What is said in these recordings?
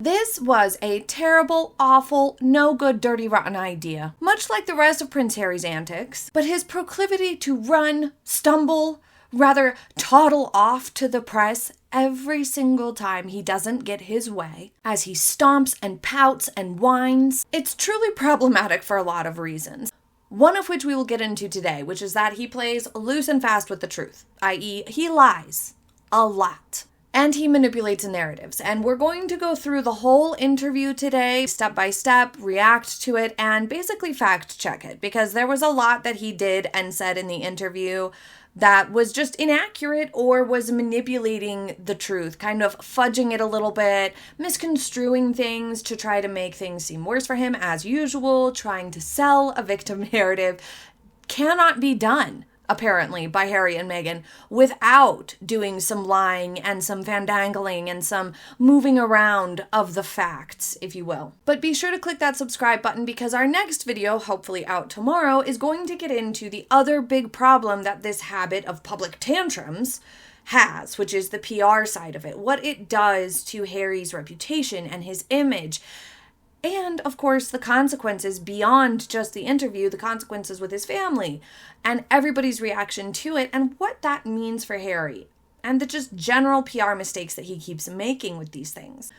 This was a terrible, awful, no good, dirty, rotten idea, much like the rest of Prince Harry's antics, but his proclivity to run, stumble, rather toddle off to the press every single time he doesn't get his way, as he stomps and pouts and whines, it's truly problematic for a lot of reasons. One of which we will get into today, which is that he plays loose and fast with the truth, i.e. he lies a lot. And he manipulates narratives. And we're going to go through the whole interview today, step by step, react to it, and basically fact check it. Because there was a lot that he did and said in the interview that was just inaccurate or was manipulating the truth, kind of fudging it a little bit, misconstruing things to try to make things seem worse for him, as usual, trying to sell a victim narrative. Cannot be done, apparently, by Harry and Meghan without doing some lying and some fandangling and some moving around of the facts, if you will. But be sure to click that subscribe button because our next video, hopefully out tomorrow, is going to get into the other big problem that this habit of public tantrums has, which is the PR side of it, what it does to Harry's reputation and his image. And, of course, the consequences beyond just the interview, the consequences with his family, and everybody's reaction to it, and what that means for Harry, and the just general PR mistakes that he keeps making with these things.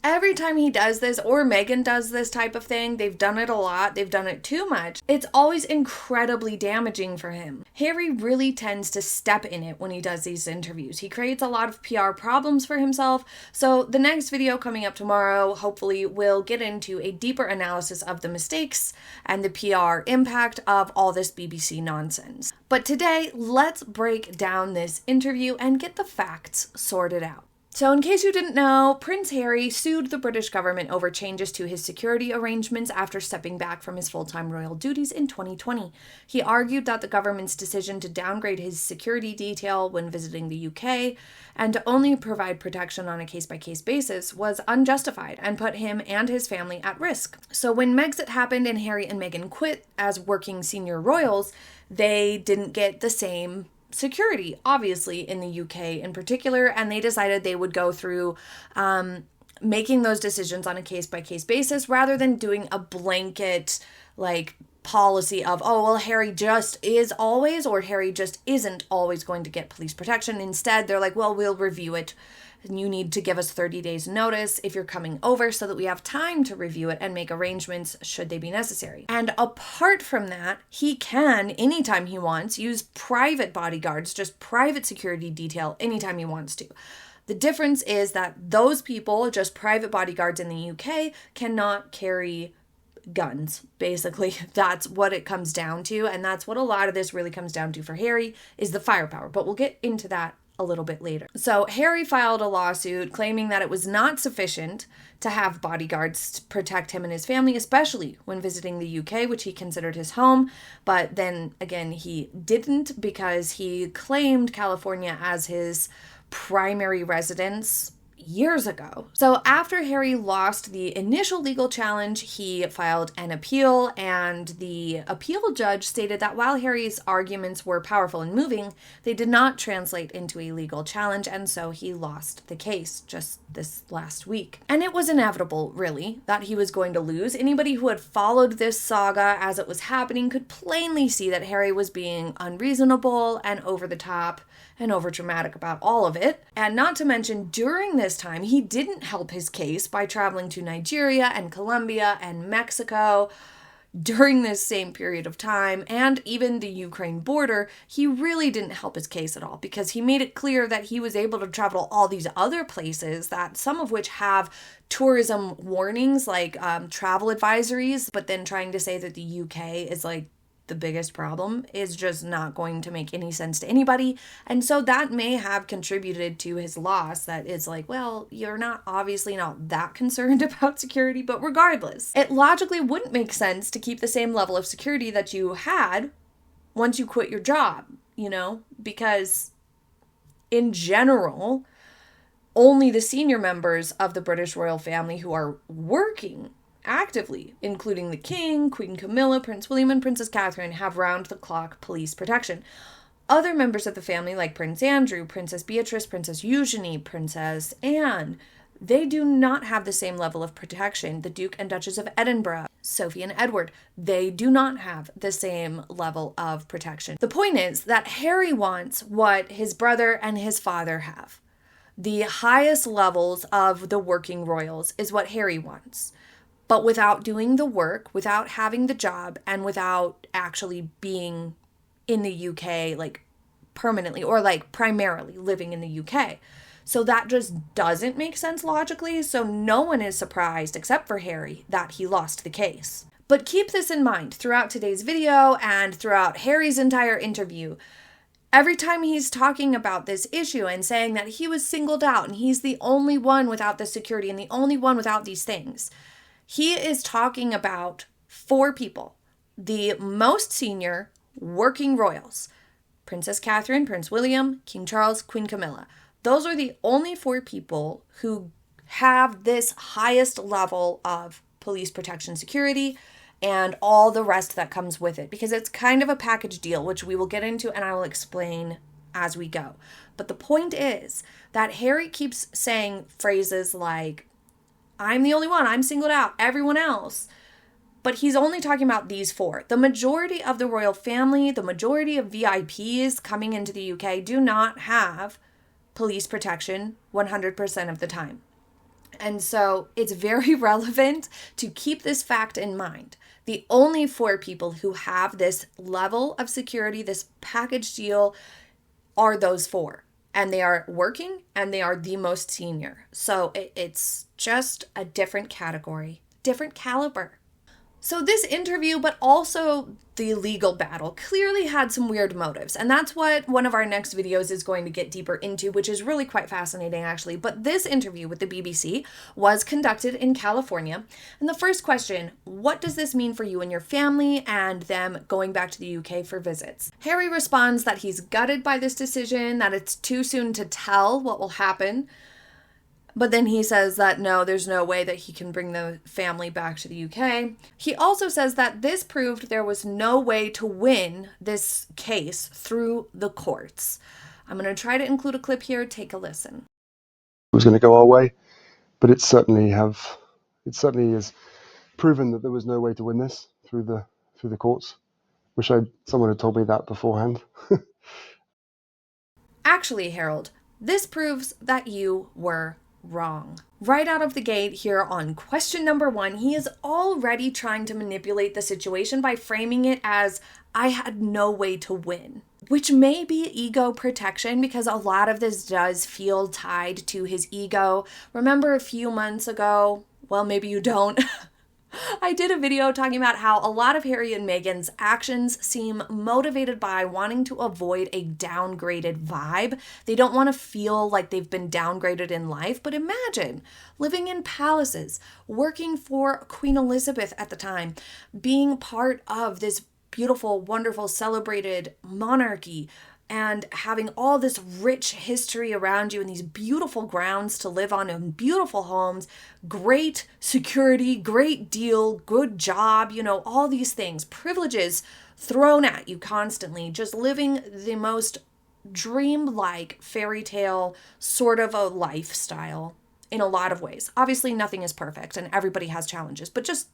Every time he does this, or Meghan does this type of thing, they've done it a lot, they've done it too much, it's always incredibly damaging for him. Harry really tends to step in it when he does these interviews. He creates a lot of PR problems for himself, so the next video coming up tomorrow, hopefully, will get into a deeper analysis of the mistakes and the PR impact of all this BBC nonsense. But today, let's break down this interview and get the facts sorted out. So in case you didn't know, Prince Harry sued the British government over changes to his security arrangements after stepping back from his full-time royal duties in 2020. He argued that the government's decision to downgrade his security detail when visiting the UK and to only provide protection on a case-by-case basis was unjustified and put him and his family at risk. So when Megxit happened and Harry and Meghan quit as working senior royals, they didn't get the same security, obviously, in the UK in particular, and they decided they would go through making those decisions on a case-by-case basis rather than doing a blanket, policy of, oh, well, Harry just is always, or Harry just isn't always going to get police protection. Instead, they're like, well, we'll review it. And you need to give us 30 days notice if you're coming over so that we have time to review it and make arrangements should they be necessary. And apart from that, he can, anytime he wants, use private bodyguards, just private security detail anytime he wants to. The difference is that those people, just private bodyguards in the UK, cannot carry guns. Basically, that's what it comes down to. And that's what a lot of this really comes down to for Harry, is the firepower. But we'll get into that a little bit later. So Harry filed a lawsuit claiming that it was not sufficient to have bodyguards to protect him and his family, especially when visiting the UK, which he considered his home. But then again, he didn't, because he claimed California as his primary residence years ago. So after Harry lost the initial legal challenge, he filed an appeal, and the appeal judge stated that while Harry's arguments were powerful and moving, they did not translate into a legal challenge, and so he lost the case just this last week. And it was inevitable, really, that he was going to lose. Anybody who had followed this saga as it was happening could plainly see that Harry was being unreasonable and over the top and overdramatic about all of it. And not to mention, during this time, he didn't help his case by traveling to Nigeria and Colombia and Mexico during this same period of time, and even the Ukraine border. He really didn't help his case at all, because he made it clear that he was able to travel all these other places, that some of which have tourism warnings, like travel advisories, but then trying to say that the UK is the biggest problem is just not going to make any sense to anybody. And so that may have contributed to his loss. That is well, you're obviously not that concerned about security, but regardless, it logically wouldn't make sense to keep the same level of security that you had once you quit your job, because in general, only the senior members of the British royal family who are working actively, including the King, Queen Camilla, Prince William, and Princess Catherine, have round-the-clock police protection. Other members of the family, like Prince Andrew, Princess Beatrice, Princess Eugenie, Princess Anne, They do not have the same level of protection. The Duke and Duchess of Edinburgh, Sophie and Edward, they do not have the same level of protection. The point is that Harry wants what his brother and his father have. The highest levels of the working royals is what Harry wants. But without doing the work, without having the job, and without actually being in the UK, like permanently, or like primarily living in the UK. So that just doesn't make sense logically. So no one is surprised, except for Harry, that he lost the case. But keep this in mind throughout today's video and throughout Harry's entire interview. Every time he's talking about this issue and saying that he was singled out and he's the only one without the security and the only one without these things, he is talking about 4 people, the most senior working royals: Princess Catherine, Prince William, King Charles, Queen Camilla. Those are the only 4 people who have this highest level of police protection security and all the rest that comes with it, because it's kind of a package deal, which we will get into and I will explain as we go. But the point is that Harry keeps saying phrases like, I'm the only one, I'm singled out, everyone else. But he's only talking about these 4. The majority of the royal family, the majority of VIPs coming into the UK do not have police protection 100% of the time. And so it's very relevant to keep this fact in mind. The only 4 people who have this level of security, this package deal, are those 4. And they are working and they are the most senior. So it's just a different category, different caliber. So this interview, but also the legal battle, clearly had some weird motives. And that's what one of our next videos is going to get deeper into, which is really quite fascinating, actually. But this interview with the BBC was conducted in California. And the first question, what does this mean for you and your family and them going back to the UK for visits? Harry responds that he's gutted by this decision, that it's too soon to tell what will happen. But then he says that no, there's no way that he can bring the family back to the UK. He also says that this proved there was no way to win this case through the courts. I'm going to try to include a clip here. Take a listen. It was going to go our way, but it certainly is proven that there was no way to win this through the courts. Wish someone had told me that beforehand. Actually, Harold, this proves that you were wrong. Right out of the gate here on question number 1, he is already trying to manipulate the situation by framing it as, I had no way to win. Which may be ego protection, because a lot of this does feel tied to his ego. Remember a few months ago, well, maybe you don't, I did a video talking about how a lot of Harry and Meghan's actions seem motivated by wanting to avoid a downgraded vibe. They don't want to feel like they've been downgraded in life, but imagine living in palaces, working for Queen Elizabeth at the time, being part of this beautiful, wonderful, celebrated monarchy, and having all this rich history around you and these beautiful grounds to live on and beautiful homes, great security, great deal, good job, all these things, privileges thrown at you constantly, just living the most dream-like fairy tale sort of a lifestyle in a lot of ways. Obviously, nothing is perfect and everybody has challenges, but just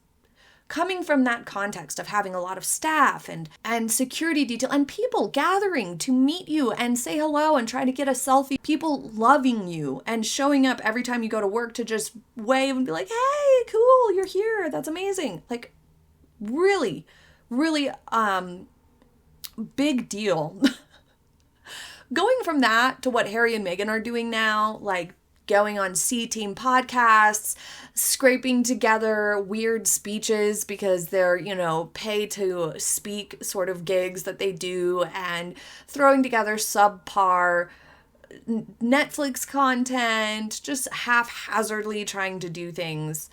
coming from that context of having a lot of staff and security detail and people gathering to meet you and say hello and try to get a selfie, people loving you and showing up every time you go to work to just wave and be like, hey, cool, you're here, that's amazing. Like, really, really big deal. Going from that to what Harry and Meghan are doing now, like going on C-Team podcasts, scraping together weird speeches because they're, paid to speak sort of gigs that they do, and throwing together subpar Netflix content, just haphazardly trying to do things,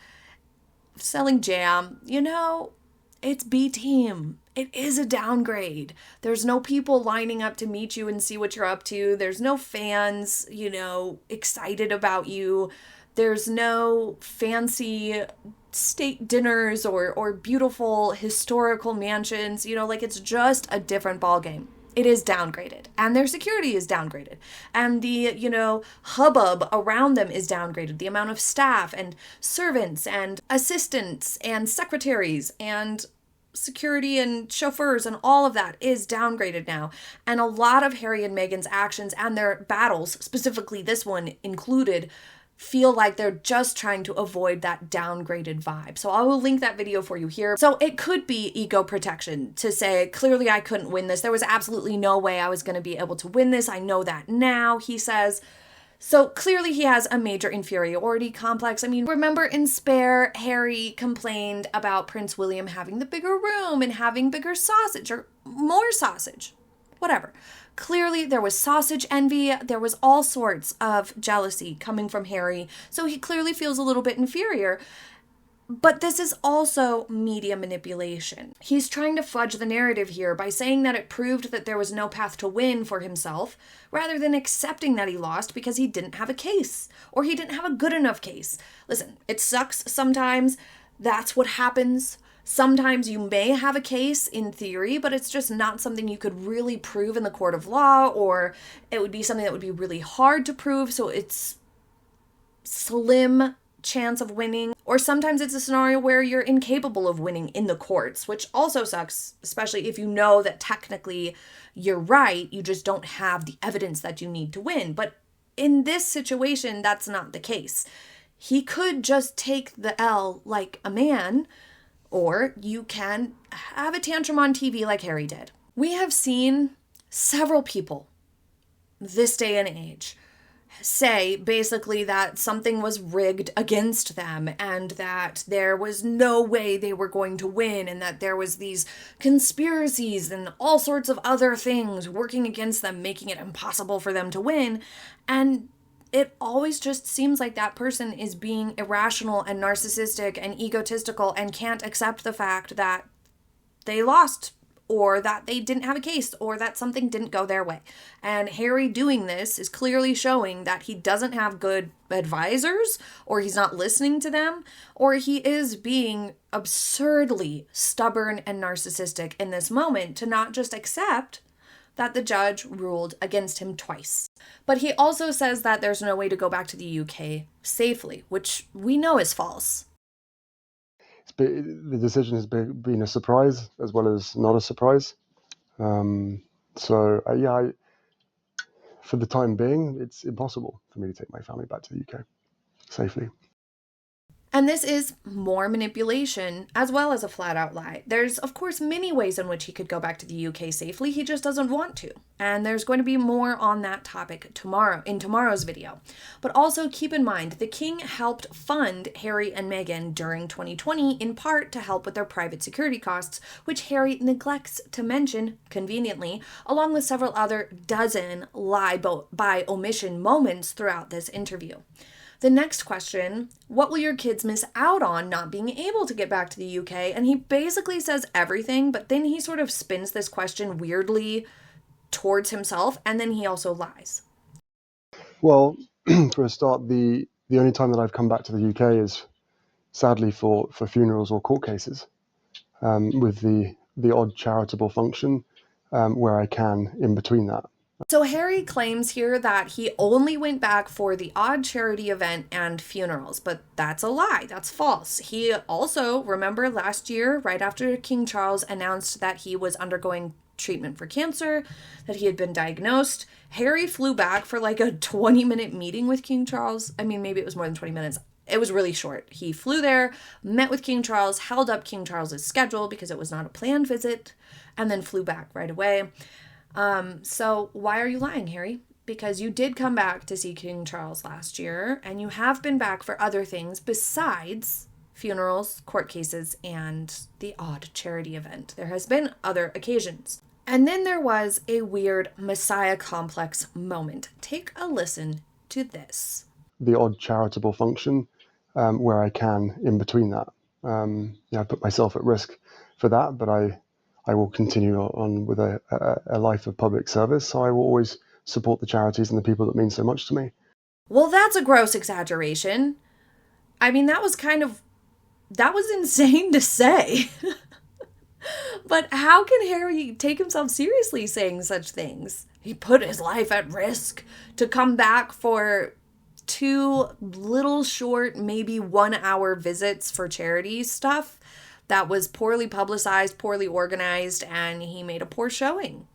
selling jam, it's B-Team. It is a downgrade. There's no people lining up to meet you and see what you're up to. There's no fans, excited about you. There's no fancy state dinners or beautiful historical mansions. It's just a different ballgame. it is downgraded, and their security is downgraded, and the, hubbub around them is downgraded. The amount of staff and servants and assistants and secretaries and security and chauffeurs and all of that is downgraded now. And a lot of Harry and Meghan's actions and their battles, specifically this one included, feel like they're just trying to avoid that downgraded vibe. So I will link that video for you here. So it could be ego protection to say, clearly I couldn't win this. There was absolutely no way I was going to be able to win this. I know that now, he says. So clearly he has a major inferiority complex. I mean, remember in Spare, Harry complained about Prince William having the bigger room and having bigger sausage or more sausage, whatever. Clearly there was sausage envy. There was all sorts of jealousy coming from Harry. So he clearly feels a little bit inferior. But this is also media manipulation. He's trying to fudge the narrative here by saying that it proved that there was no path to win for himself, rather than accepting that he lost because he didn't have a case, or he didn't have a good enough case. Listen, it sucks sometimes. That's what happens. Sometimes you may have a case in theory, but it's just not something you could really prove in the court of law, or it would be something that would be really hard to prove, so it's slim chance of winning. Or sometimes it's a scenario where you're incapable of winning in the courts, which also sucks, especially if you know that technically you're right, you just don't have the evidence that you need to win. But in this situation, that's not the case. He could just take the L like a man, or you can have a tantrum on TV like Harry did. We have seen several people this day and age say basically that something was rigged against them and that there was no way they were going to win and that there was these conspiracies and all sorts of other things working against them, making it impossible for them to win. And it always just seems like that person is being irrational and narcissistic and egotistical and can't accept the fact that they lost, or that they didn't have a case, or that something didn't go their way. And Harry doing this is clearly showing that he doesn't have good advisors, or he's not listening to them, or he is being absurdly stubborn and narcissistic in this moment to not just accept that the judge ruled against him twice. But he also says that there's no way to go back to the UK safely, which we know is false. The decision has been a surprise as well as not a surprise. For the time being, it's impossible for me to take my family back to the UK safely. And this is more manipulation as well as a flat out lie. There's, of course, many ways in which he could go back to the UK safely. He just doesn't want to. And there's going to be more on that topic in tomorrow's video. But also keep in mind, the king helped fund Harry and Meghan during 2020, in part to help with their private security costs, which Harry neglects to mention conveniently, along with several other dozen lie by omission moments throughout this interview. The next question, what will your kids miss out on not being able to get back to the UK? And he basically says everything, but then he sort of spins this question weirdly towards himself, and then he also lies. Well, for a start, the only time that I've come back to the UK is sadly for funerals or court cases, with the odd charitable function where I can in between that. So Harry claims here that he only went back for the odd charity event and funerals, but that's a lie. That's false. He also, remember last year, right after King Charles announced that he was undergoing treatment for cancer, that he had been diagnosed, Harry flew back for like a 20-minute meeting with King Charles. I mean, maybe it was more than 20 minutes. It was really short. He flew there, met with King Charles, held up King Charles's schedule because it was not a planned visit, and then flew back right away. So why are you lying, Harry? Because you did come back to see King Charles last year, and you have been back for other things besides funerals, court cases, and the odd charity event. There has been other occasions. And then there was a weird Messiah complex moment. Take a listen to this. The odd charitable function where I can in between that. I put myself at risk for that, but I will continue on with a life of public service, so I will always support the charities and the people that mean so much to me. Well, that's a gross exaggeration. I mean, that was insane to say. But how can Harry take himself seriously saying such things? He put his life at risk to come back for 2 little short, maybe 1-hour visits for charity stuff that was poorly publicized, poorly organized, and he made a poor showing.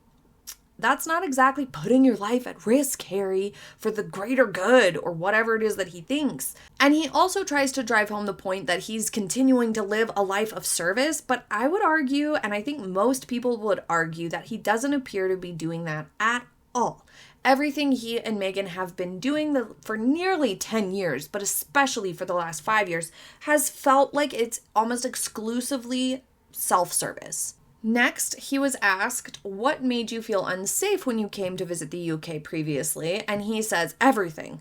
That's not exactly putting your life at risk, Harry, for the greater good or whatever it is that he thinks. And he also tries to drive home the point that he's continuing to live a life of service, but I would argue, and I think most people would argue, that he doesn't appear to be doing that at all. Everything he and Meghan have been doing for nearly 10 years, but especially for the last 5 years, has felt like it's almost exclusively self-service. Next, he was asked, what made you feel unsafe when you came to visit the UK previously? And he says, everything.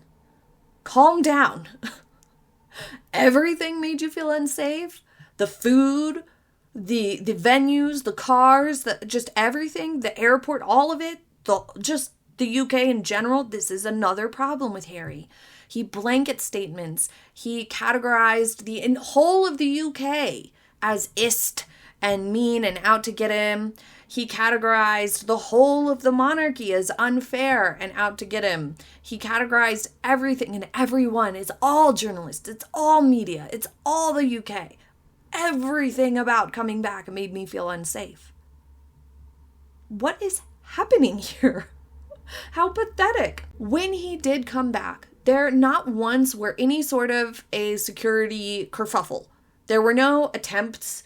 Calm down. Everything made you feel unsafe? The food, the venues, the cars, just everything, the airport, all of it, just the UK in general. This is another problem with Harry. He blanket statements. He categorized the whole of the UK as ist and mean and out to get him. He categorized the whole of the monarchy as unfair and out to get him. He categorized everything and everyone. It's all journalists. It's all media. It's all the UK. Everything about coming back made me feel unsafe. What is happening here? How pathetic. When he did come back, there not once were any sort of a security kerfuffle. There were no attempts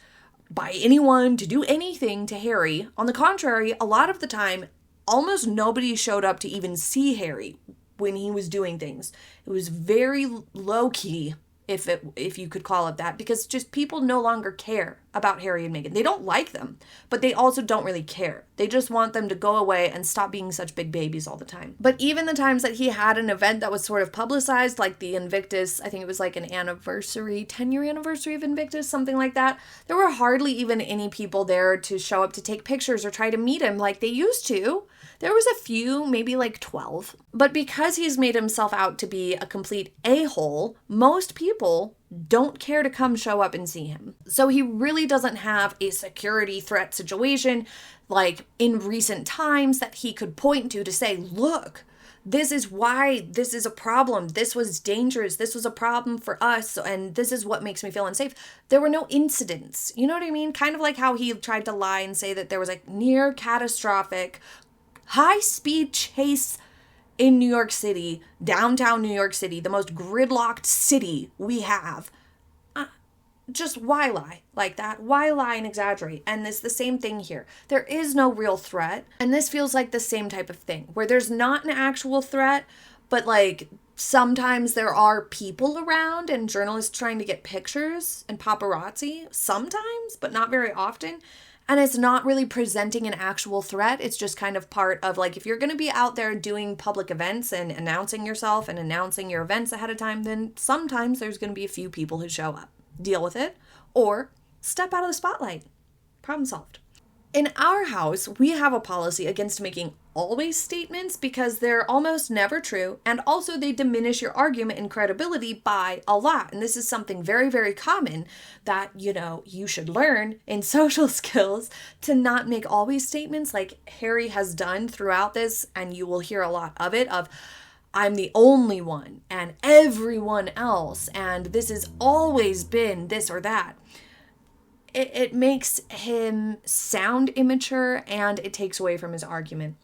by anyone to do anything to Harry. On the contrary, a lot of the time, almost nobody showed up to even see Harry when he was doing things. It was very low-key, if you could call it that, because just people no longer care about Harry and Meghan. They don't like them, but they also don't really care. They just want them to go away and stop being such big babies all the time. But even the times that he had an event that was sort of publicized, like the Invictus, I think it was like an anniversary, 10-year anniversary of Invictus, something like that, there were hardly even any people there to show up to take pictures or try to meet him like they used to. There was a few, maybe like 12. But because he's made himself out to be a complete a-hole, most people don't care to come show up and see him. So he really doesn't have a security threat situation like in recent times that he could point to say, look, this is why this is a problem. This was dangerous. This was a problem for us. And this is what makes me feel unsafe. There were no incidents. You know what I mean? Kind of like how he tried to lie and say that there was a near catastrophic high-speed chase in New York City, downtown New York City, the most gridlocked city we have. Just why lie like that? Why lie and exaggerate? And it's the same thing here. There is no real threat. And this feels like the same type of thing where there's not an actual threat, but like sometimes there are people around and journalists trying to get pictures and paparazzi sometimes, but not very often. And it's not really presenting an actual threat. It's just kind of part of like, if you're going to be out there doing public events and announcing yourself and announcing your events ahead of time, then sometimes there's going to be a few people who show up. Deal with it or step out of the spotlight. Problem solved. In our house, we have a policy against making always statements because they're almost never true, and also they diminish your argument and credibility by a lot. And this is something very, very common that, you should learn in social skills, to not make always statements like Harry has done throughout this, and you will hear a lot of it, of I'm the only one and everyone else, and this has always been this or that. It makes him sound immature, and it takes away from his argument.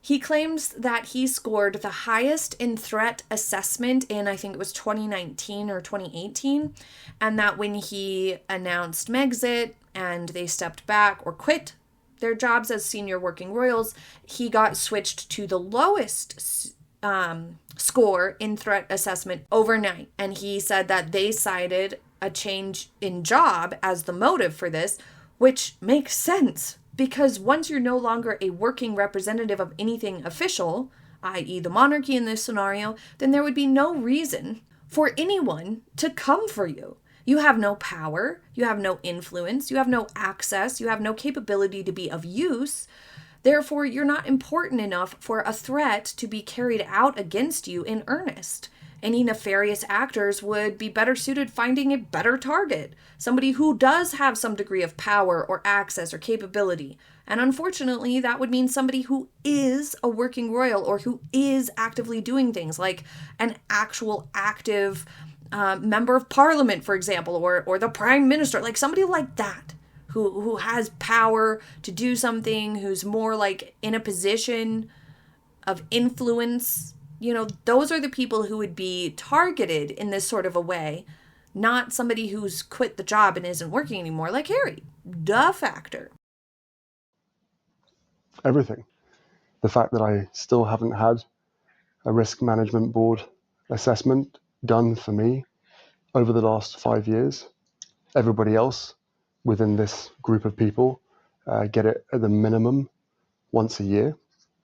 He claims that he scored the highest in threat assessment in, I think it was 2019 or 2018, and that when he announced Megxit and they stepped back or quit their jobs as senior working royals, he got switched to the lowest score in threat assessment overnight. And he said that they cited a change in job as the motive for this, which makes sense because once you're no longer a working representative of anything official, i.e. the monarchy in this scenario, then there would be no reason for anyone to come for you. You have no power, you have no influence, you have no access, you have no capability to be of use. Therefore, you're not important enough for a threat to be carried out against you in earnest. any nefarious actors would be better suited finding a better target, somebody who does have some degree of power or access or capability. And unfortunately, that would mean somebody who is a working royal or who is actively doing things like an actual active member of parliament, for example, or the prime minister, like somebody like that who has power to do something, who's more like in a position of influence. Those are the people who would be targeted in this sort of a way, not somebody who's quit the job and isn't working anymore, like Harry. Duh factor. Everything. The fact that I still haven't had a risk management board assessment done for me over the last 5 years. Everybody else within this group of people get it at the minimum once a year.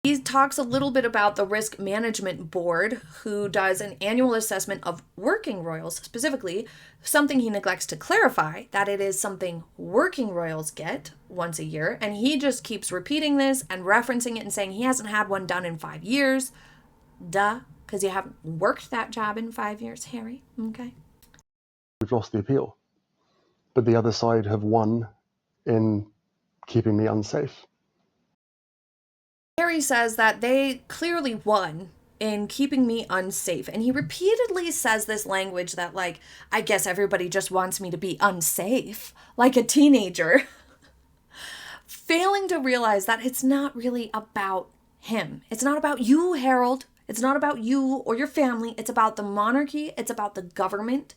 He talks a little bit about the Risk Management Board, who does an annual assessment of working royals specifically, something he neglects to clarify, that it is something working royals get once a year. And he just keeps repeating this and referencing it and saying he hasn't had one done in 5 years. Duh, because you haven't worked that job in 5 years, Harry. Okay. We've lost the appeal, but the other side have won in keeping me unsafe. Harry says that they clearly won in keeping me unsafe. And he repeatedly says this language that, like, I guess everybody just wants me to be unsafe, like a teenager. Failing to realize that it's not really about him. It's not about you, Harold. It's not about you or your family. It's about the monarchy. It's about the government.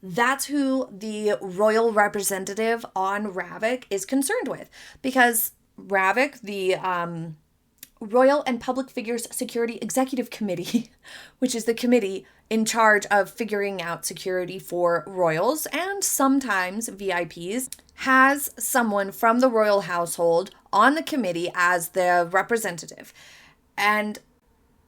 That's who the royal representative on RAVEC is concerned with. Because RAVEC, the Royal and Public Figures Security Executive Committee, which is the committee in charge of figuring out security for royals and sometimes VIPs, has someone from the royal household on the committee as the representative. And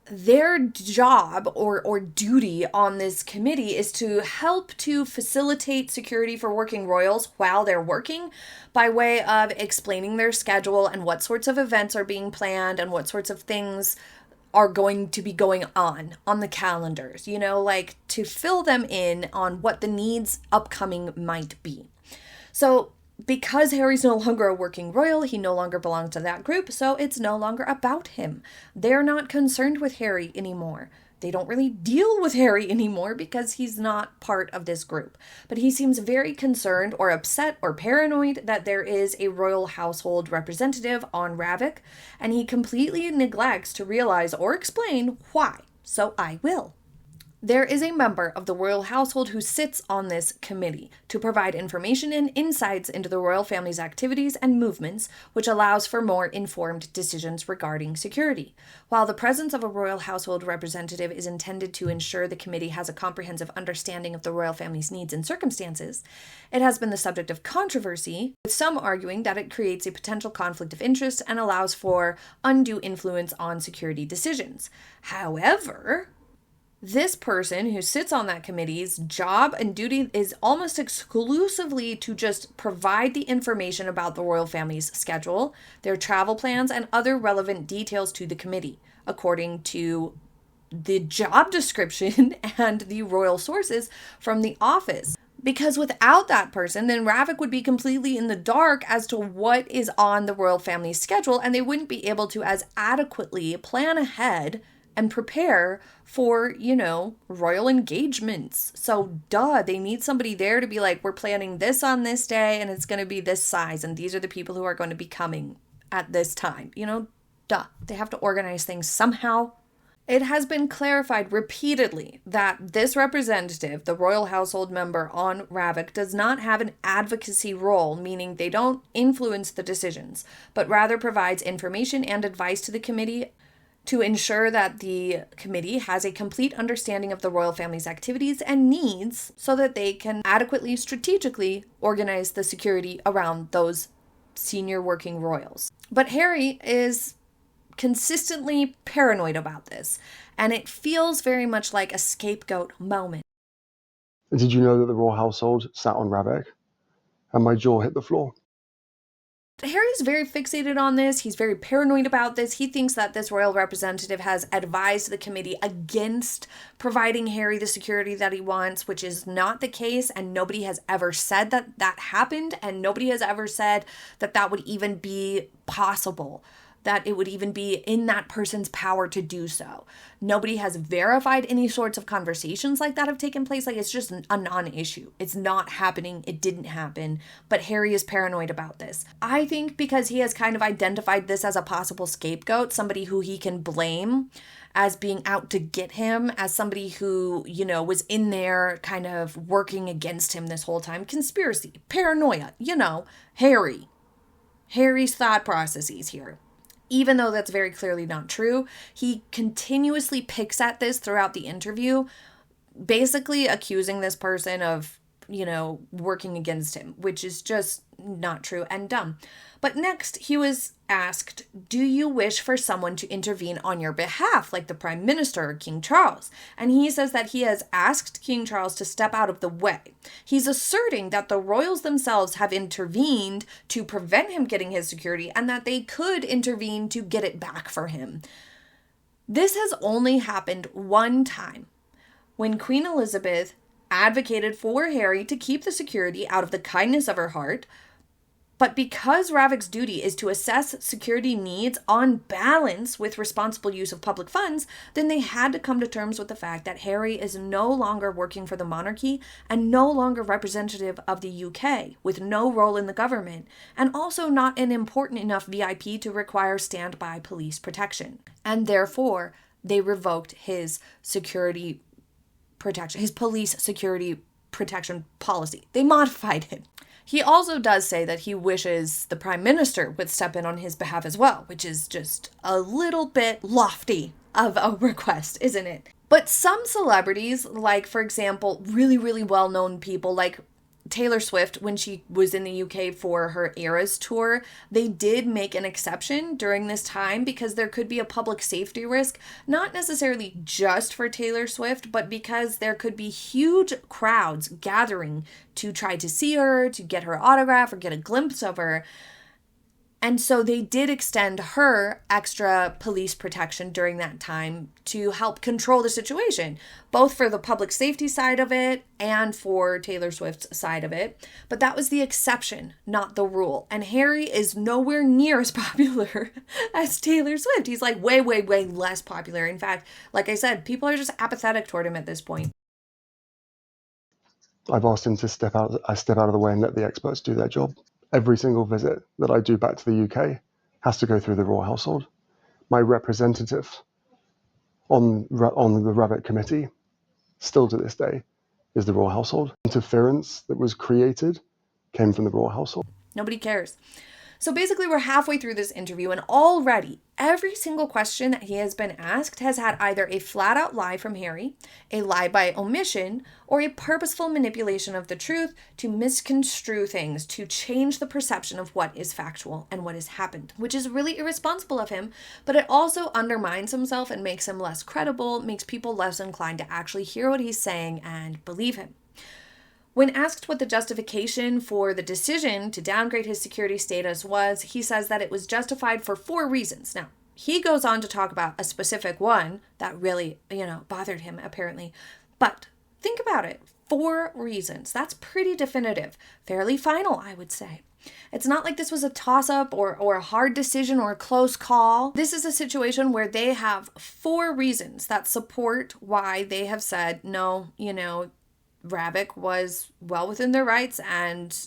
their job or duty on this committee is to help to facilitate security for working royals while they're working by way of explaining their schedule and what sorts of events are being planned and what sorts of things are going to be going on the calendars, like to fill them in on what the needs upcoming might be. So because Harry's no longer a working royal, he no longer belongs to that group, so it's no longer about him. They're not concerned with Harry anymore. They don't really deal with Harry anymore because he's not part of this group. But he seems very concerned or upset or paranoid that there is a royal household representative on RAVEC, and he completely neglects to realize or explain why. So I will. There is a member of the royal household who sits on this committee to provide information and insights into the royal family's activities and movements, which allows for more informed decisions regarding security. While the presence of a royal household representative is intended to ensure the committee has a comprehensive understanding of the royal family's needs and circumstances, it has been the subject of controversy, with some arguing that it creates a potential conflict of interest and allows for undue influence on security decisions. However, this person who sits on that committee's job and duty is almost exclusively to just provide the information about the royal family's schedule, their travel plans, and other relevant details to the committee, according to the job description and the royal sources from the office. Because without that person, then RAVEC would be completely in the dark as to what is on the royal family's schedule, and they wouldn't be able to as adequately plan ahead and prepare for, royal engagements. So they need somebody there to be like, we're planning this on this day and it's going to be this size and these are the people who are going to be coming at this time. They have to organize things somehow. It has been clarified repeatedly that this representative, the royal household member on RAVEC, does not have an advocacy role, meaning they don't influence the decisions, but rather provides information and advice to the committee to ensure that the committee has a complete understanding of the royal family's activities and needs so that they can adequately, strategically organize the security around those senior working royals. But Harry is consistently paranoid about this, and it feels very much like a scapegoat moment. Did you know that the royal household sat on RAVEC? And my jaw hit the floor. Harry's very fixated on this. He's very paranoid about this. He thinks that this royal representative has advised the committee against providing Harry the security that he wants, which is not the case. And nobody has ever said that that happened. And nobody has ever said that that would even be possible, that it would even be in that person's power to do so. Nobody has verified any sorts of conversations like that have taken place. Like, it's just a non-issue. It's not happening. It didn't happen. But Harry is paranoid about this. I think because he has kind of identified this as a possible scapegoat, somebody who he can blame as being out to get him, as somebody who, you know, was in there kind of working against him this whole time. Conspiracy, paranoia, you know, Harry's thought processes here. Even though that's very clearly not true, he continuously picks at this throughout the interview, basically accusing this person of, you know, working against him, which is just not true and dumb. But next, he was asked, do you wish for someone to intervene on your behalf, like the Prime Minister or King Charles? And he says that he has asked King Charles to step out of the way. He's asserting that the royals themselves have intervened to prevent him getting his security and that they could intervene to get it back for him. This has only happened one time, when Queen Elizabeth advocated for Harry to keep the security out of the kindness of her heart. But because RAVEC's duty is to assess security needs on balance with responsible use of public funds, then they had to come to terms with the fact that Harry is no longer working for the monarchy and no longer representative of the UK, with no role in the government, and also not an important enough VIP to require standby police protection. And therefore, they revoked his security protection, his police security protection policy. They modified it. He also does say that he wishes the Prime Minister would step in on his behalf as well, which is just a little bit lofty of a request, isn't it? But some celebrities, like, for example, really, really well-known people like Taylor Swift, when she was in the UK for her Eras tour, they did make an exception during this time because there could be a public safety risk, not necessarily just for Taylor Swift, but because there could be huge crowds gathering to try to see her, to get her autograph or get a glimpse of her. And so they did extend her extra police protection during that time to help control the situation, both for the public safety side of it and for Taylor Swift's side of it. But that was the exception, not the rule. And Harry is nowhere near as popular as Taylor Swift. He's like way, way, way less popular. In fact, like I said, people are just apathetic toward him at this point. I've asked him to step out of the way and let the experts do their job. Every single visit that I do back to the UK has to go through the royal household. My representative on the RAVEC committee, still to this day, is the royal household. Interference that was created came from the royal household. Nobody cares. So basically, we're halfway through this interview, and already every single question that he has been asked has had either a flat-out lie from Harry, a lie by omission, or a purposeful manipulation of the truth to misconstrue things, to change the perception of what is factual and what has happened, which is really irresponsible of him, but it also undermines himself and makes him less credible, makes people less inclined to actually hear what he's saying and believe him. When asked what the justification for the decision to downgrade his security status was, he says that it was justified for 4 reasons. Now, he goes on to talk about a specific one that really, bothered him, apparently. But think about it. 4 reasons. That's pretty definitive. Fairly final, I would say. It's not like this was a toss-up or a hard decision or a close call. This is a situation where they have 4 reasons that support why they have said, no, RAVEC was well within their rights and,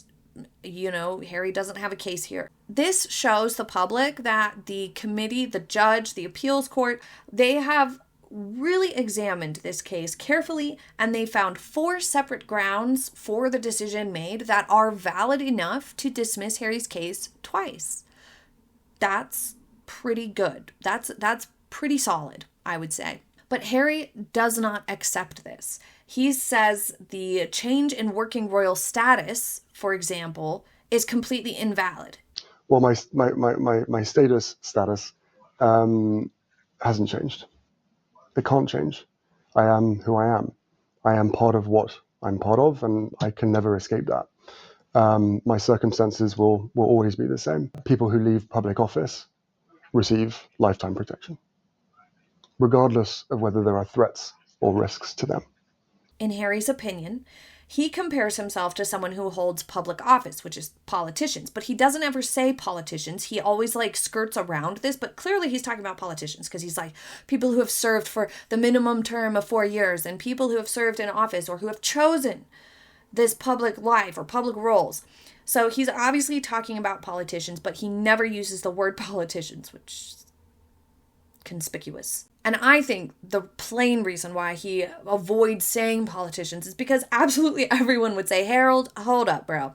Harry doesn't have a case here. This shows the public that the committee, the judge, the appeals court, they have really examined this case carefully and they found 4 separate grounds for the decision made that are valid enough to dismiss Harry's case twice. That's pretty good. That's pretty solid, I would say. But Harry does not accept this. He says the change in working royal status, for example, is completely invalid. Well, my status hasn't changed. It can't change. I am who I am. I am part of what I'm part of, and I can never escape that. my circumstances will always be the same. People who leave public office receive lifetime protection, regardless of whether there are threats or risks to them. In Harry's opinion, he compares himself to someone who holds public office, which is politicians, but he doesn't ever say politicians. He always skirts around this, but clearly he's talking about politicians because he's like people who have served for the minimum term of 4 years and people who have served in office or who have chosen this public life or public roles. So he's obviously talking about politicians, but he never uses the word politicians, which is conspicuous. And I think the plain reason why he avoids saying politicians is because absolutely everyone would say, Harold, hold up, bro.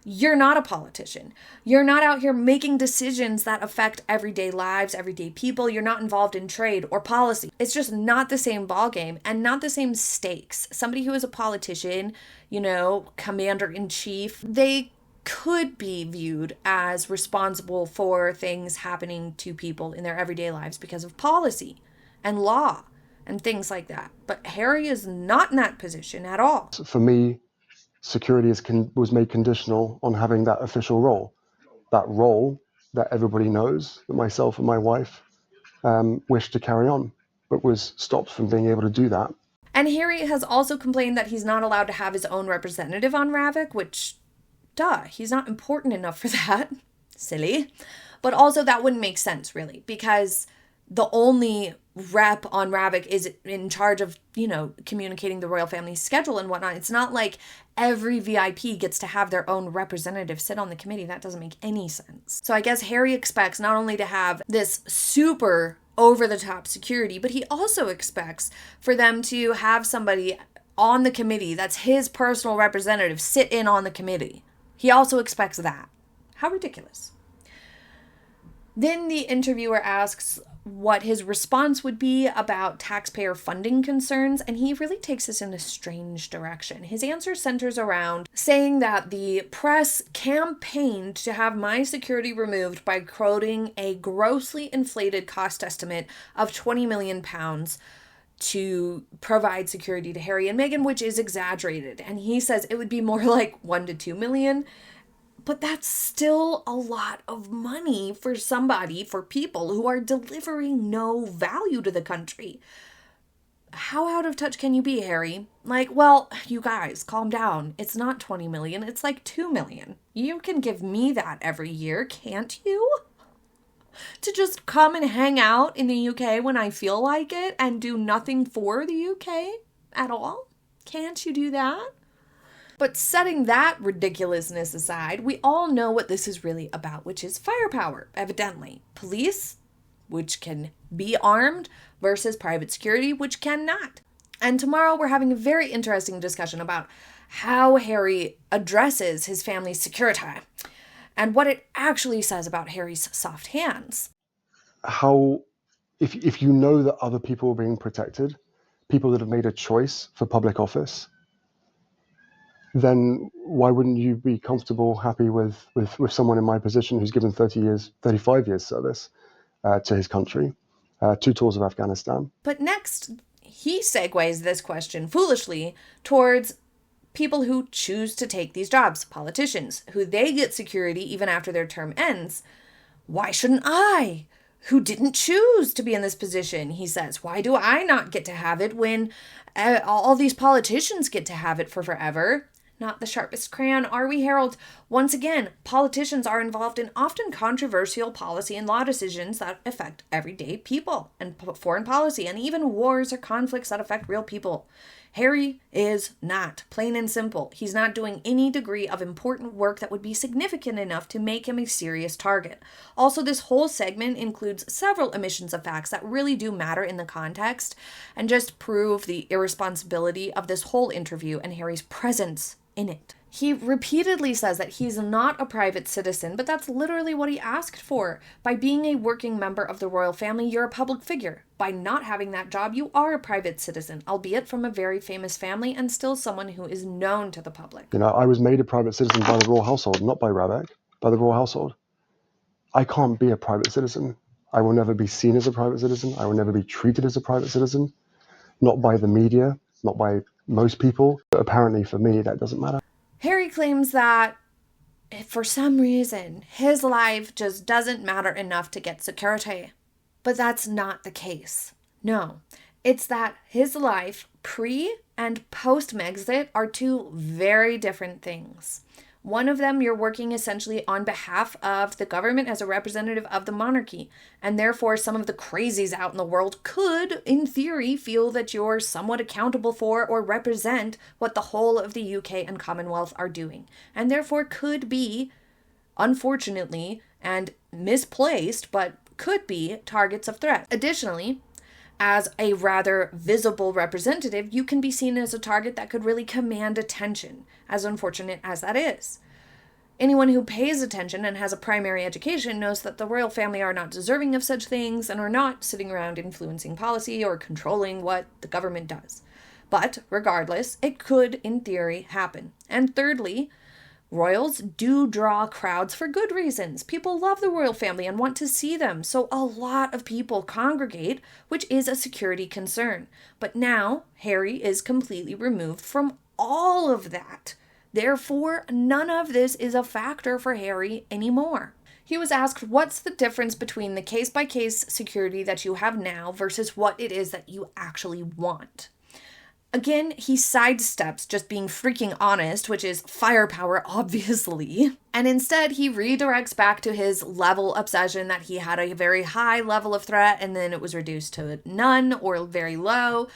You're not a politician. You're not out here making decisions that affect everyday lives, everyday people. You're not involved in trade or policy. It's just not the same ballgame and not the same stakes. Somebody who is a politician, commander-in-chief, they could be viewed as responsible for things happening to people in their everyday lives because of policy and law and things like that. But Harry is not in that position at all. For me, security was made conditional on having that official role. That role that everybody knows that myself and my wife wished to carry on, but was stopped from being able to do that. And Harry has also complained that he's not allowed to have his own representative on RAVEC, which, he's not important enough for that. Silly. But also that wouldn't make sense, really, because the only rep on RAVEC is in charge of, communicating the royal family's schedule and whatnot. It's not like every VIP gets to have their own representative sit on the committee. That doesn't make any sense. So I guess Harry expects not only to have this super over-the-top security, but he also expects for them to have somebody on the committee that's his personal representative sit in on the committee. He also expects that. How ridiculous. Then the interviewer asks what his response would be about taxpayer funding concerns, and he really takes this in a strange direction. His answer centers around saying that the press campaigned to have my security removed by quoting a grossly inflated cost estimate of £20 million to provide security to Harry and Meghan, which is exaggerated. And he says it would be more like 1 to 2 million. But that's still a lot of money for people who are delivering no value to the country. How out of touch can you be, Harry? You guys, calm down. It's not 20 million. It's 2 million. You can give me that every year, can't you? To just come and hang out in the UK when I feel like it and do nothing for the UK at all? Can't you do that? But setting that ridiculousness aside, we all know what this is really about, which is firepower, evidently. Police, which can be armed, versus private security, which cannot. And tomorrow we're having a very interesting discussion about how Harry addresses his family's security and what it actually says about Harry's soft hands. How, if you know that other people are being protected, people that have made a choice for public office, then why wouldn't you be comfortable, happy with someone in my position who's given 35 years service to his country, 2 tours of Afghanistan? But next, he segues this question foolishly towards people who choose to take these jobs, politicians, who they get security even after their term ends. Why shouldn't I, who didn't choose to be in this position, he says? Why do I not get to have it when all these politicians get to have it for forever? Not the sharpest crayon, are we, Harold? Once again, politicians are involved in often controversial policy and law decisions that affect everyday people and foreign policy, and even wars or conflicts that affect real people. Harry is not, plain and simple. He's not doing any degree of important work that would be significant enough to make him a serious target. Also, this whole segment includes several omissions of facts that really do matter in the context and just prove the irresponsibility of this whole interview and Harry's presence in it. He repeatedly says that he's not a private citizen, but that's literally what he asked for. By being a working member of the royal family, you're a public figure. By not having that job, you are a private citizen, albeit from a very famous family and still someone who is known to the public. I was made a private citizen by the royal household, not by RAVEC, by the royal household. I can't be a private citizen. I will never be seen as a private citizen. I will never be treated as a private citizen, not by the media, not by most people. But apparently for me, that doesn't matter. Harry claims that for some reason, his life just doesn't matter enough to get security. But that's not the case. No, it's that his life pre and post Megxit are two very different things. One of them, you're working essentially on behalf of the government as a representative of the monarchy, and therefore some of the crazies out in the world could, in theory, feel that you're somewhat accountable for or represent what the whole of the UK and Commonwealth are doing, and therefore could be, unfortunately, and misplaced, but could be targets of threat. Additionally, as a rather visible representative, you can be seen as a target that could really command attention, as unfortunate as that is. Anyone who pays attention and has a primary education knows that the royal family are not deserving of such things and are not sitting around influencing policy or controlling what the government does. But regardless, it could, in theory, happen. And thirdly, royals do draw crowds for good reasons. People love the royal family and want to see them, so a lot of people congregate, which is a security concern. But now, Harry is completely removed from all of that. Therefore, none of this is a factor for Harry anymore. He was asked, what's the difference between the case-by-case security that you have now versus what it is that you actually want? Again, he sidesteps just being freaking honest, which is firepower, obviously. And instead, he redirects back to his level obsession that he had a very high level of threat and then it was reduced to none or very low.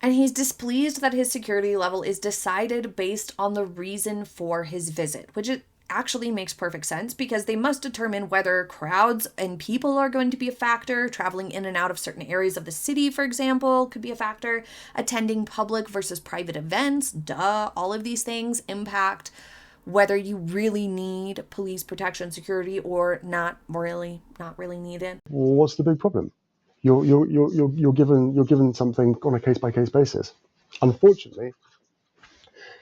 And he's displeased that his security level is decided based on the reason for his visit, which it actually makes perfect sense because they must determine whether crowds and people are going to be a factor. Traveling in and out of certain areas of the city, for example, could be a factor. Attending public versus private events, all of these things impact whether you really need police protection, security, or not really need it. Well, what's the big problem? You're given something on a case-by-case basis. Unfortunately,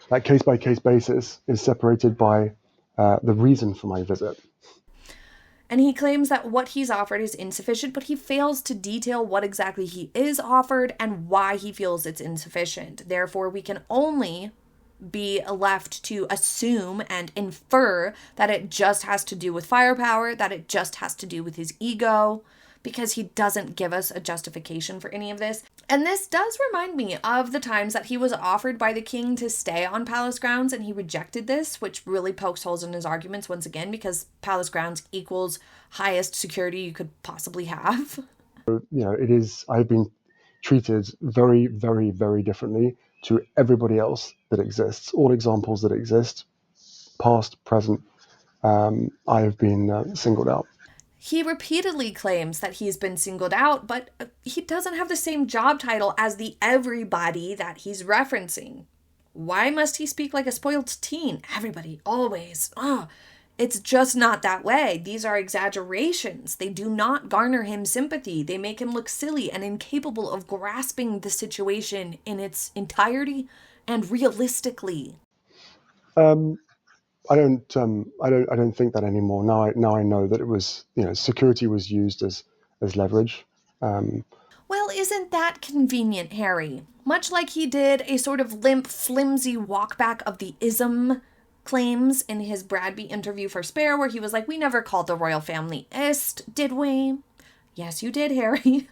that case-by-case basis is separated by the reason for my visit. And he claims that what he's offered is insufficient, but he fails to detail what exactly he is offered and why he feels it's insufficient. Therefore, we can only be left to assume and infer that it just has to do with firepower, that it just has to do with his ego, because he doesn't give us a justification for any of this. And this does remind me of the times that he was offered by the king to stay on palace grounds and he rejected this, which really pokes holes in his arguments once again, because palace grounds equals highest security you could possibly have. I've been treated very, very, very differently to everybody else that exists. All examples that exist, past, present, I have been singled out. He repeatedly claims that he's been singled out, but he doesn't have the same job title as the everybody that he's referencing. Why must he speak like a spoiled teen? Everybody, always. It's just not that way. These are exaggerations. They do not garner him sympathy. They make him look silly and incapable of grasping the situation in its entirety and realistically. I don't think that anymore. Now I know that it was, security was used as leverage. Well, isn't that convenient, Harry? Much like he did a sort of limp, flimsy walkback of the ism claims in his Bradby interview for Spare, where he was like, we never called the royal family ist, did we? Yes, you did, Harry.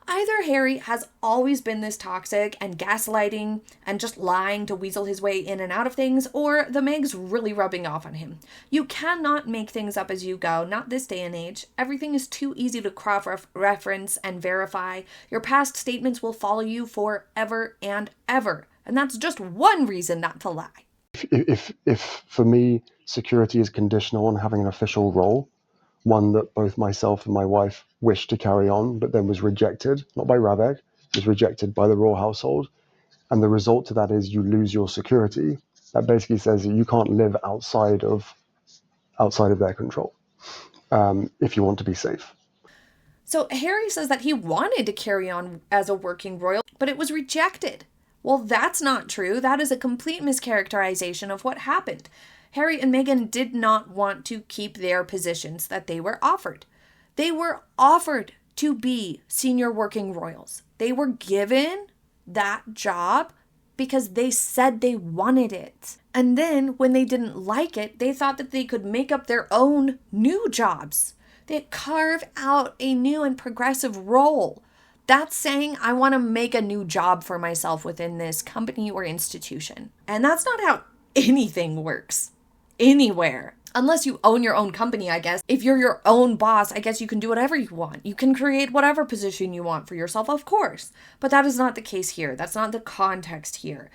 Either Harry has always been this toxic and gaslighting and just lying to weasel his way in and out of things, or the Meg's really rubbing off on him. You cannot make things up as you go, not this day and age. Everything is too easy to cross-reference and verify. Your past statements will follow you forever and ever, and that's just one reason not to lie. If for me, security is conditional on having an official role, one that both myself and my wife wished to carry on, but then was rejected, not by RAVEC, was rejected by the royal household. And the result to that is you lose your security. That basically says that you can't live outside of their control if you want to be safe. So Harry says that he wanted to carry on as a working royal, but it was rejected. Well, that's not true. That is a complete mischaracterization of what happened. Harry and Meghan did not want to keep their positions that they were offered. They were offered to be senior working royals. They were given that job because they said they wanted it. And then when they didn't like it, they thought that they could make up their own new jobs. They carve out a new and progressive role. That's saying I want to make a new job for myself within this company or institution. And that's not how anything works anywhere. Unless you own your own company, I guess. If you're your own boss, I guess you can do whatever you want. You can create whatever position you want for yourself, of course. But that is not the case here. That's not the context here.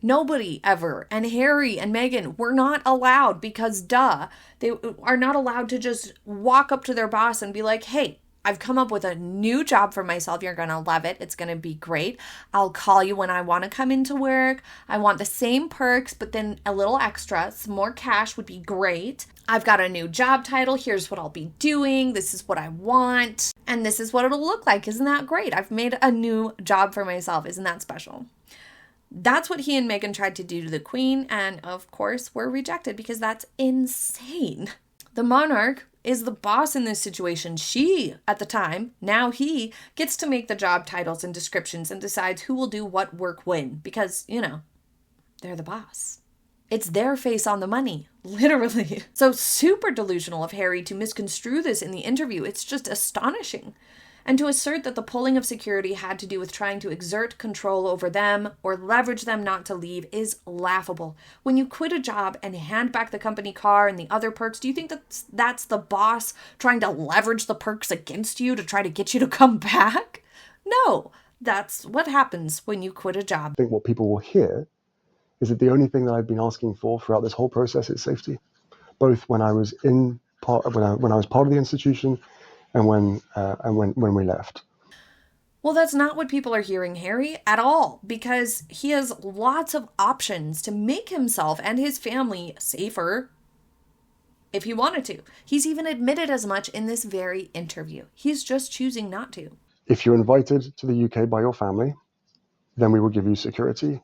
Nobody ever, and Harry and Meghan were not allowed because they are not allowed to just walk up to their boss and be like, hey, I've come up with a new job for myself. You're going to love it. It's going to be great. I'll call you when I want to come into work. I want the same perks, but then a little extra. Some more cash would be great. I've got a new job title. Here's what I'll be doing. This is what I want. And this is what it'll look like. Isn't that great? I've made a new job for myself. Isn't that special? That's what he and Meghan tried to do to the Queen, and of course were rejected because that's insane. The monarch is the boss in this situation. She, at the time, now he, gets to make the job titles and descriptions and decides who will do what work when, because, they're the boss. It's their face on the money, literally. So super delusional of Harry to misconstrue this in the interview. It's just astonishing. And to assert that the pulling of security had to do with trying to exert control over them or leverage them not to leave is laughable. When you quit a job and hand back the company car and the other perks, do you think that's the boss trying to leverage the perks against you to try to get you to come back? No, that's what happens when you quit a job. I think what people will hear is that the only thing that I've been asking for throughout this whole process is safety, both when I was when I was part of the institution and when we left. Well, that's not what people are hearing, Harry, at all, because he has lots of options to make himself and his family safer if he wanted to. He's even admitted as much in this very interview. He's just choosing not to. If you're invited to the UK by your family, then we will give you security.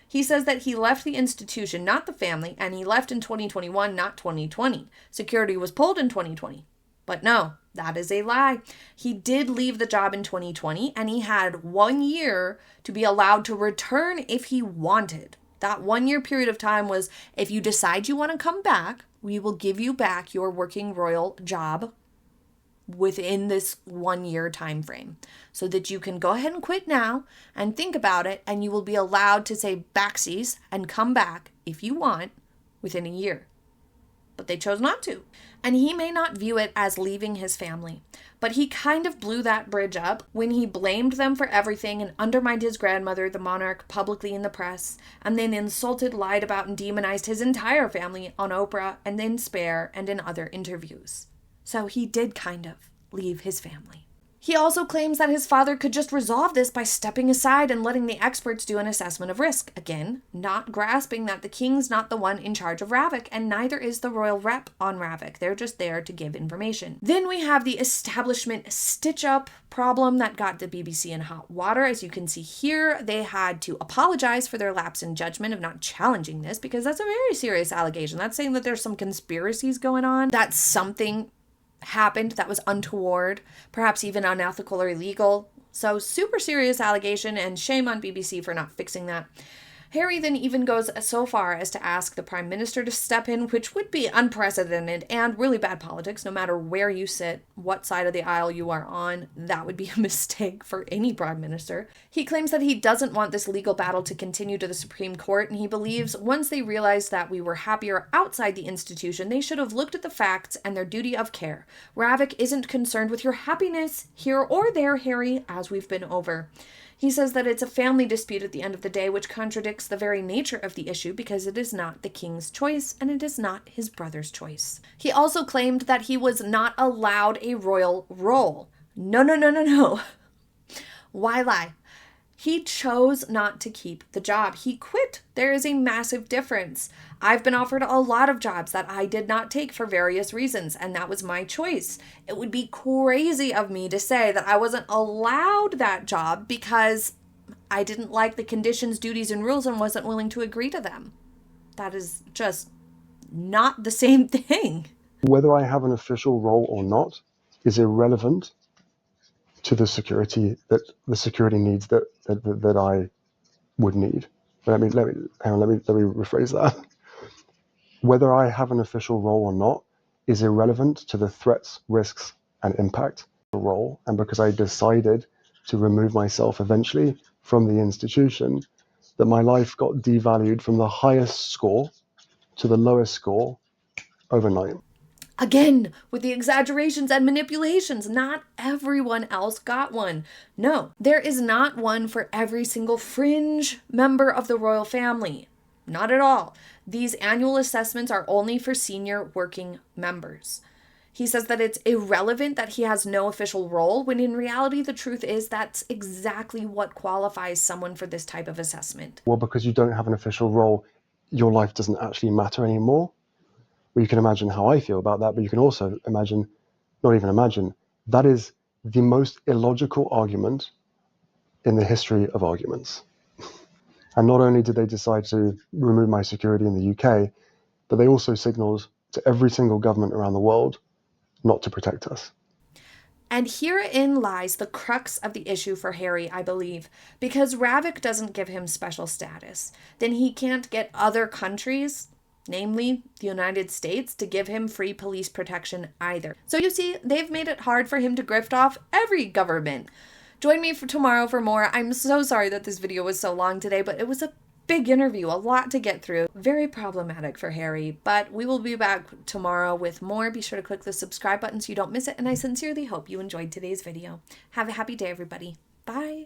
He says that he left the institution, not the family, and he left in 2021, not 2020. Security was pulled in 2020. But no, that is a lie. He did leave the job in 2020, and he had 1 year to be allowed to return if he wanted. That 1 year period of time was, if you decide you want to come back, we will give you back your working royal job within this 1 year time frame, so that you can go ahead and quit now and think about it, and you will be allowed to say backsies and come back if you want within a year. But they chose not to. And he may not view it as leaving his family, but he kind of blew that bridge up when he blamed them for everything and undermined his grandmother, the monarch, publicly in the press, and then insulted, lied about, and demonized his entire family on Oprah and in Spare and in other interviews. So he did kind of leave his family. He also claims that his father could just resolve this by stepping aside and letting the experts do an assessment of risk. Again, not grasping that the king's not the one in charge of RAVEC, and neither is the royal rep on RAVEC. They're just there to give information. Then we have the establishment stitch-up problem that got the BBC in hot water. As you can see here, they had to apologize for their lapse in judgment of not challenging this, because that's a very serious allegation. That's saying that there's some conspiracies going on, that something happened that was untoward, perhaps even unethical or illegal. So super serious allegation, and shame on BBC for not fixing that. Harry then even goes so far as to ask the Prime Minister to step in, which would be unprecedented and really bad politics, no matter where you sit, what side of the aisle you are on. That would be a mistake for any Prime Minister. He claims that he doesn't want this legal battle to continue to the Supreme Court, and he believes once they realized that we were happier outside the institution, they should have looked at the facts and their duty of care. RAVEC isn't concerned with your happiness here or there, Harry, as we've been over. He says that it's a family dispute at the end of the day, which contradicts the very nature of the issue because it is not the king's choice and it is not his brother's choice. He also claimed that he was not allowed a royal role. No. Why lie? He chose not to keep the job. He quit. There is a massive difference. I've been offered a lot of jobs that I did not take for various reasons, and that was my choice. It would be crazy of me to say that I wasn't allowed that job because I didn't like the conditions, duties, and rules and wasn't willing to agree to them. That is just not the same thing. Whether I have an official role or not is irrelevant to the security needs that I would need. Hang on, let me rephrase that. Whether I have an official role or not is irrelevant to the threats, risks, and impact of the role. And because I decided to remove myself eventually from the institution, that my life got devalued from the highest score to the lowest score overnight. Again, with the exaggerations and manipulations, not everyone else got one. No, there is not one for every single fringe member of the royal family. Not at all. These annual assessments are only for senior working members. He says that it's irrelevant that he has no official role, when in reality, the truth is that's exactly what qualifies someone for this type of assessment. Well, because you don't have an official role, your life doesn't actually matter anymore. Well, you can imagine how I feel about that, but you can also imagine, not even imagine, that is the most illogical argument in the history of arguments. And not only did they decide to remove my security in the UK, but they also signaled to every single government around the world not to protect us. And herein lies the crux of the issue for Harry, I believe. Because RAVEC doesn't give him special status, then he can't get other countries, namely the United States, to give him free police protection either. So you see, they've made it hard for him to grift off every government. Join me for tomorrow for more. I'm so sorry that this video was so long today, but it was a big interview, a lot to get through. Very problematic for Harry, but we will be back tomorrow with more. Be sure to click the subscribe button so you don't miss it, and I sincerely hope you enjoyed today's video. Have a happy day, everybody. Bye.